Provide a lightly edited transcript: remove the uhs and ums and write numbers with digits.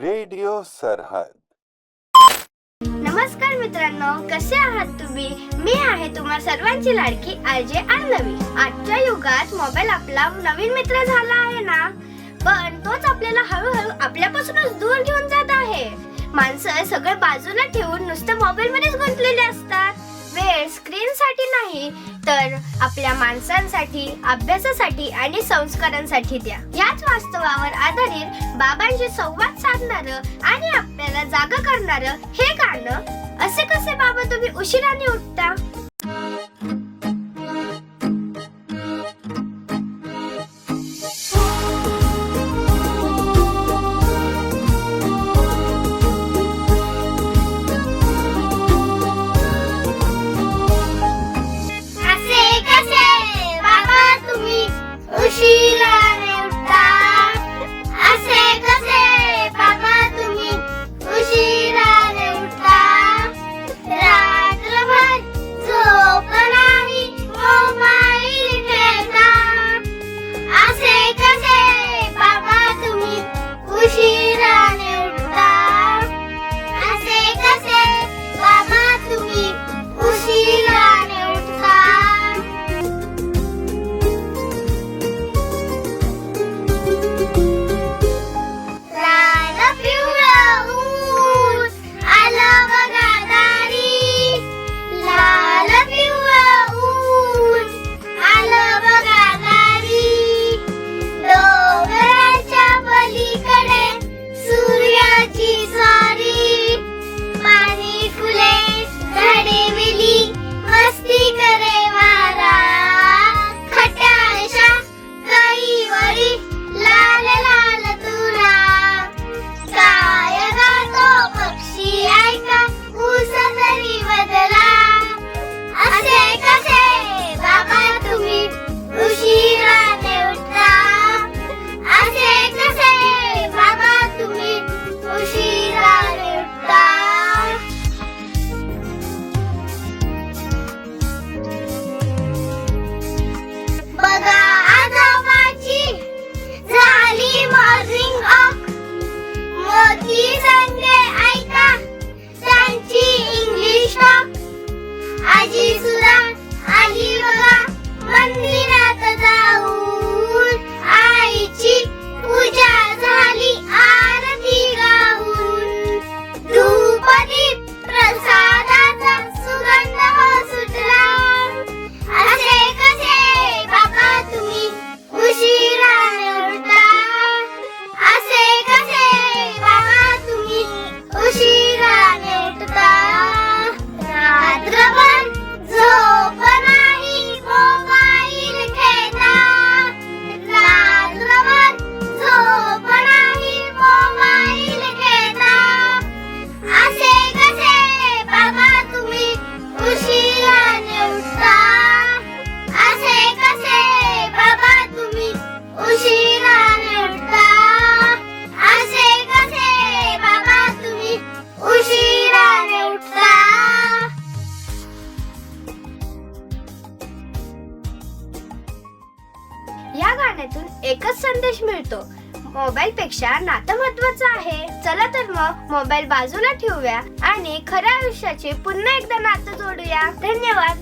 Radio सरहद. नमस्कार मित्रांनो, कसे आहात तुम्ही? मी आहे तुम्हा सर्वांची लाडकी आरजे अर्णवी. आजच्या युगात मोबाईल आपला नवीन मित्र झाला आहे ना, पण तोच आपल्याला हळूहळू आपल्यापासूनच दूर घेऊन जात आहे. माणसं सगळं बाजूला ठेवून नुसतं मोबाईल मध्येच गुंतलेले असतात. वेळ स्क्रीन साठी नाही तर आपल्या माणसांसाठी, अभ्यासासाठी आणि संस्कारांसाठी द्या. याच वास्तवावर आधारित बाबांशी संवाद साधणारं आणि आपल्याला जागा करणारं हे गाणं असे कसे बाबा तुम्ही उशिराने उठता. उशिराने उठता, असे कसे बाबा तुम्ही उशिराने उठता. रात्रभर झोप नाही, मोबाईल खेळता. असे कसे बाबा तुम्ही उशिराने उठता. असे कसे बाबा तुम्ही उशिराने उठता. या गाण्यातून एकच संदेश मिळतो, मोबाईल पेक्षा नातं महत्वाचं आहे. चला तर मग मोबाईल बाजूला ठेवूया आणि खऱ्या आयुष्याचे पुन्हा एकदा नातं जोडूया. धन्यवाद.